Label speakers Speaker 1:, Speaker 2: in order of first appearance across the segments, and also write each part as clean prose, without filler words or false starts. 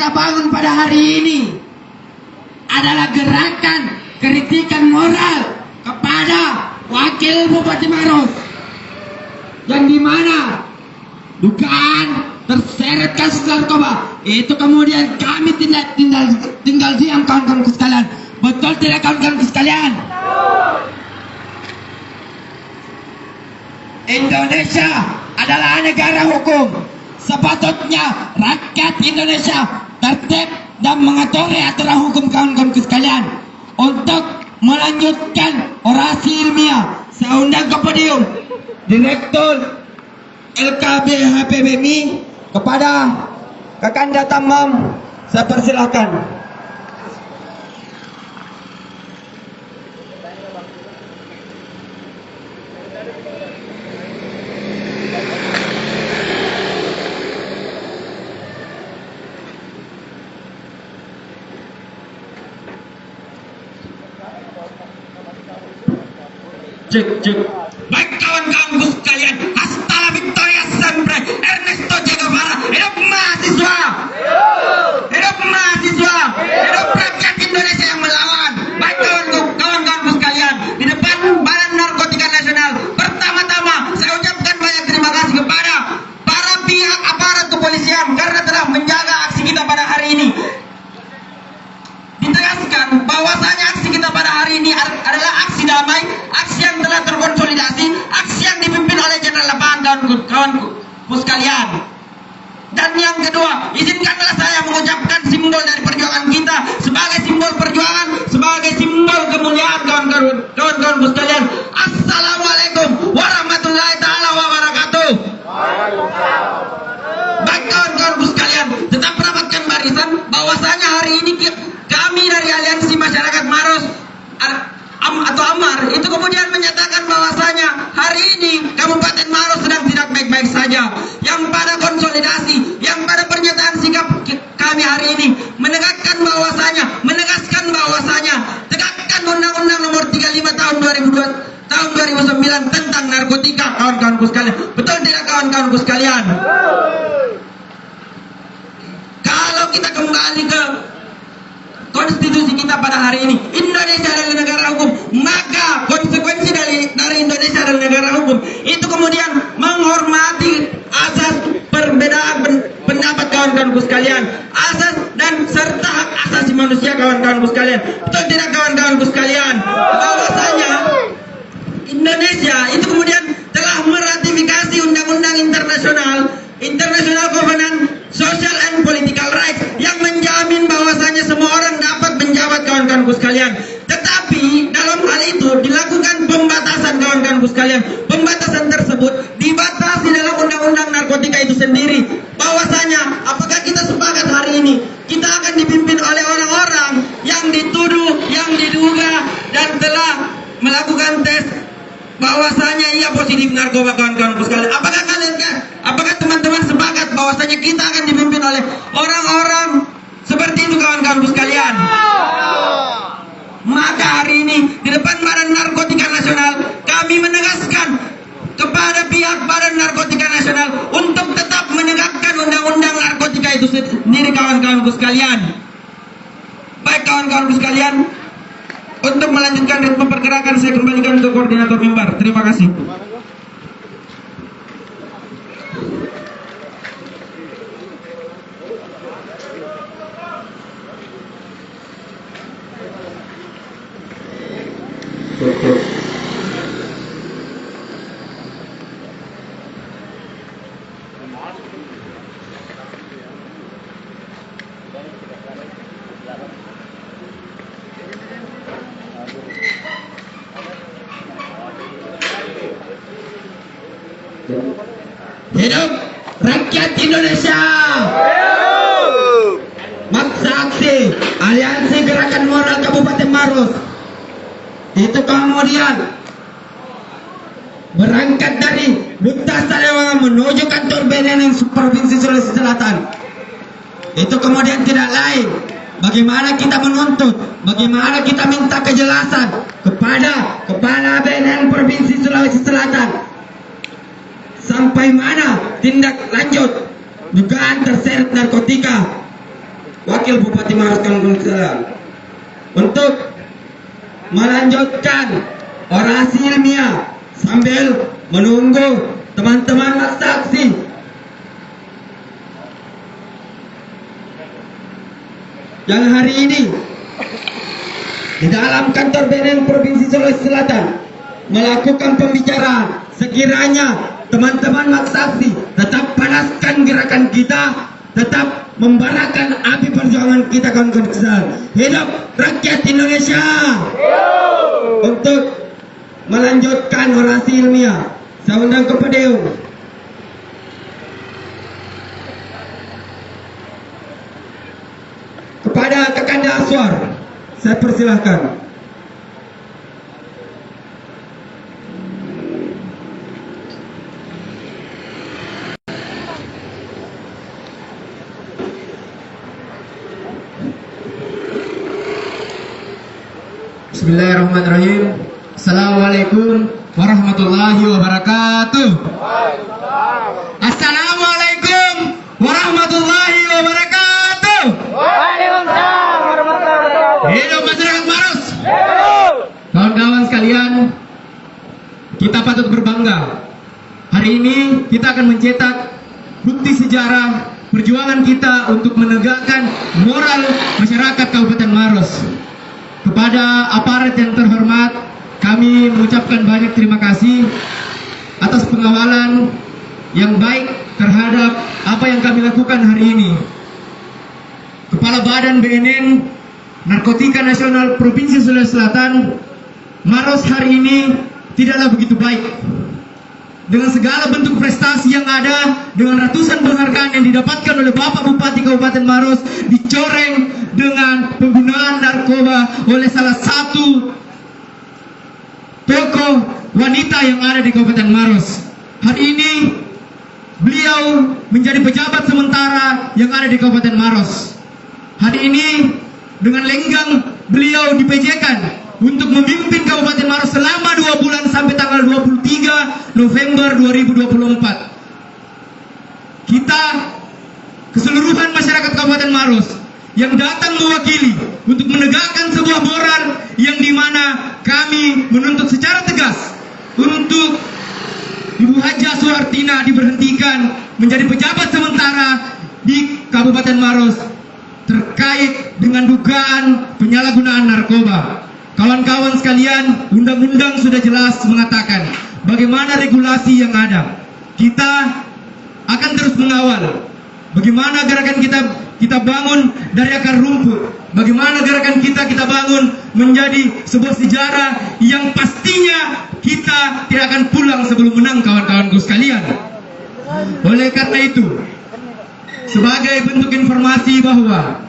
Speaker 1: kita bangun pada hari ini adalah gerakan kritikan moral kepada Wakil Bupati Maros, yang dimana dugaan terseret kasus narkoba itu kemudian kami tinggal diam, kawan-kawanku sekalian. Betul tidak, kawan-kawanku sekalian? Indonesia adalah negara hukum. Sepatutnya rakyat Indonesia tertib dan mengatur aturan hukum, kawan-kawanku sekalian. Untuk melanjutkan orasi ilmiah, saya undang ke podium Direktur LKB HPBMI kepada Kakanda Tamam, saya persilahkan. Cek. Baik kawan-kawanku sekalian, hasta la victoria siempre. Ernesto Che Guevara, hidup mahasiswa, hidup mahasiswa, hidup rakyat Indonesia yang melawan. Baik kawan-kawanku sekalian, di depan Badan Narkotika Nasional, pertama-tama saya ucapkan banyak terima kasih kepada para pihak aparat kepolisian karena telah menjaga aksi kita pada hari ini. Ditegaskan bahwasanya aksi kita pada hari ini adalah aksi damai, aksi yang telah terkonsolidasi, aksi yang dipimpin oleh Jenderal Lapangan, kawan-kawanku sekalian. Dan yang kedua, izinkanlah saya mengucapkan simbol dari perjuangan kita sebagai simbol perjuangan, sebagai simbol kemuliaan, kawan-kawanku sekalian. Assalamualaikum warahmatullahi taala wabarakatuh. Baik kawan-kawanku sekalian, tetap rapatkan barisan bahwasanya hari ini kami dari Aliansi Masyarakat Maros atau AMAR itu kemudian menyatakan bahwasanya hari ini Kabupaten Maros sedang tidak baik-baik saja. Yang pada konsolidasi, yang pada pernyataan sikap kami hari ini menegaskan bahwasanya tegakkan Undang-Undang Nomor 35 tahun 2009 tentang narkotika, kawan-kawanku sekalian. Betul tidak, kawan-kawanku sekalian? Kalau kita kembali ke konstitusi kita pada hari ini, Indonesia adalah negara hukum, maka konsekuensi dari Indonesia adalah negara hukum itu kemudian menghormati asas perbedaan pendapat, kawan-kawanku sekalian, asas dan serta hak asasi manusia, kawan-kawanku sekalian. Betul tidak, kawan-kawanku sekalian, bahwasanya Indonesia itu kemudian telah meratifikasi undang-undang International Covenant Social and Political Rights yang menjamin bahwasanya semua orang dapat menjabat, kawan-kawanku sekalian. Tetapi dalam hal itu dilakukan pembatasan, kawan-kawanku sekalian. Pembatasan tersebut dibatasi dalam undang-undang narkotika itu sendiri. Bahwasanya apakah kita sepakat hari ini kita akan dipimpin oleh orang-orang yang dituduh, yang diduga dan telah melakukan tes bahwasanya ia positif narkoba, kawan-kawanku sekalian. Apakah teman-teman sepakat bahwasanya kita akan dipimpin oleh orang-orang seperti itu, kawan-kawanku sekalian? Maka hari ini di depan Badan Narkotika Nasional kami menegaskan kepada pihak Badan Narkotika Nasional untuk tetap menegakkan undang-undang narkotika itu sendiri, kawan-kawanku sekalian. Baik kawan-kawanku sekalian, untuk melanjutkan ritme pergerakan saya kembalikan ke koordinator mimbar. Terima kasih. Hidup rakyat Indonesia. Maksa aksi Aliansi Gerakan Moral Kabupaten Maros itu kemudian berangkat dari Duta Salewangan menuju kantor BNN Provinsi Sulawesi Selatan. Itu kemudian tidak lain bagaimana kita menuntut, bagaimana kita minta kejelasan kepada Kepala BNN Provinsi Sulawesi Selatan. Sampai mana tindak lanjut dugaan terseret narkotika Wakil Bupati Maros Kampung Kesaran untuk melanjutkan orasi ilmiah sambil menunggu teman-teman saksi. Yang hari ini di dalam kantor BNN Provinsi Sulawesi Selatan melakukan pembicaraan, sekiranya teman-teman saksi tetap panaskan gerakan kita, tetap membarakan api perjuangan kita kawan-kawan besar. Hidup rakyat Indonesia. Untuk melanjutkan orasi ilmiah, saya undang ke podium kepada Kakanda Aswar, saya persilahkan.
Speaker 2: Bismillahirrahmanirrahim. Assalamualaikum warahmatullahi wabarakatuh. Assalamualaikum warahmatullahi wabarakatuh.
Speaker 3: Waalaikumsalam warahmatullahi wabarakatuh.
Speaker 2: Hidup masyarakat Maros. Kawan-kawan sekalian, kita patut berbangga. Hari ini kita akan mencetak bukti sejarah perjuangan kita untuk menegakkan moral masyarakat Kabupaten Maros. Kepada aparat yang terhormat, kami mengucapkan banyak terima kasih atas pengawalan yang baik terhadap apa yang kami lakukan hari ini. Kepala Badan BNN Narkotika Nasional Provinsi Sulawesi Selatan, Maros hari ini tidaklah begitu baik. Dengan segala bentuk prestasi yang ada, dengan ratusan penghargaan yang didapatkan oleh Bapak Bupati Kabupaten Maros, dicoreng dengan penggunaan narkoba oleh salah satu tokoh wanita yang ada di Kabupaten Maros. Hari ini beliau menjadi pejabat sementara yang ada di Kabupaten Maros. Hari ini dengan lenggang beliau di-PJ-kan untuk memimpin Kabupaten Maros selama 2 bulan sampai tanggal 23 November 2024. Kita keseluruhan masyarakat Kabupaten Maros yang datang mewakili untuk menegakkan sebuah moral yang dimana kami menuntut secara tegas untuk Ibu Haja Suhartina diberhentikan menjadi pejabat sementara di Kabupaten Maros terkait dengan dugaan penyalahgunaan narkoba. Kawan-kawan sekalian, undang-undang sudah jelas mengatakan bagaimana regulasi yang ada. Kita akan terus mengawal bagaimana gerakan kita bangun dari akar rumput. Bagaimana gerakan kita bangun menjadi sebuah sejarah yang pastinya kita tidak akan pulang sebelum menang, kawan-kawanku sekalian. Oleh karena itu, sebagai bentuk informasi bahwa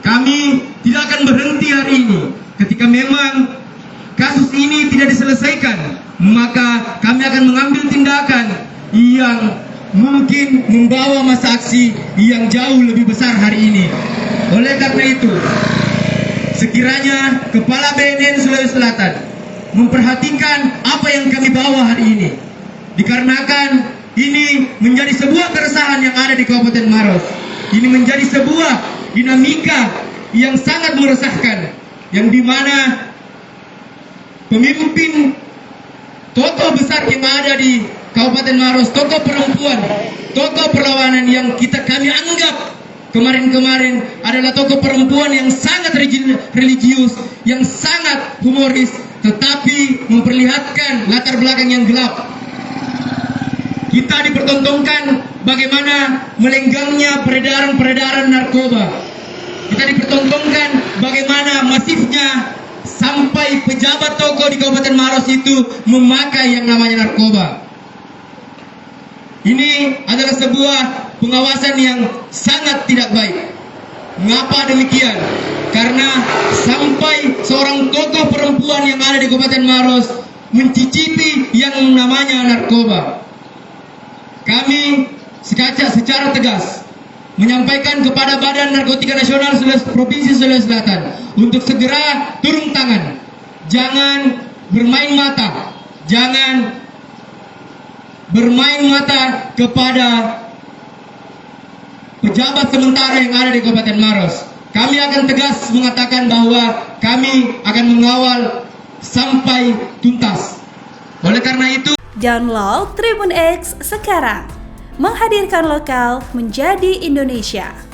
Speaker 2: kami tidak akan berhenti hari ini. Ketika memang kasus ini tidak diselesaikan, maka kami akan mengambil tindakan yang mungkin membawa masa aksi yang jauh lebih besar hari ini. Oleh karena itu, sekiranya Kepala BNN Sulawesi Selatan memperhatikan apa yang kami bawa hari ini, dikarenakan ini menjadi sebuah keresahan yang ada di Kabupaten Maros. Ini menjadi sebuah dinamika yang sangat meresahkan, yang dimana pemimpin tokoh besar yang ada di Kabupaten Maros, tokoh perempuan, tokoh perlawanan yang kami anggap kemarin-kemarin adalah tokoh perempuan yang sangat religius, yang sangat humoris, tetapi memperlihatkan latar belakang yang gelap. Kita dipertontonkan bagaimana melenggangnya peredaran narkoba. Kita dipertontonkan bagaimana masifnya sampai pejabat tokoh di Kabupaten Maros itu memakai yang namanya narkoba. Ini adalah sebuah pengawasan yang sangat tidak baik. Mengapa demikian? Karena sampai seorang tokoh perempuan yang ada di Kabupaten Maros mencicipi yang namanya narkoba. Kami secara tegas menyampaikan kepada Badan Narkotika Nasional Provinsi Sulawesi Selatan untuk segera turun tangan. Jangan bermain mata. Jangan bermain mata kepada pejabat sementara yang ada di Kabupaten Maros. Kami akan tegas mengatakan bahwa kami akan mengawal sampai tuntas. Oleh karena itu,
Speaker 4: Download Tribun X sekarang, menghadirkan lokal menjadi Indonesia.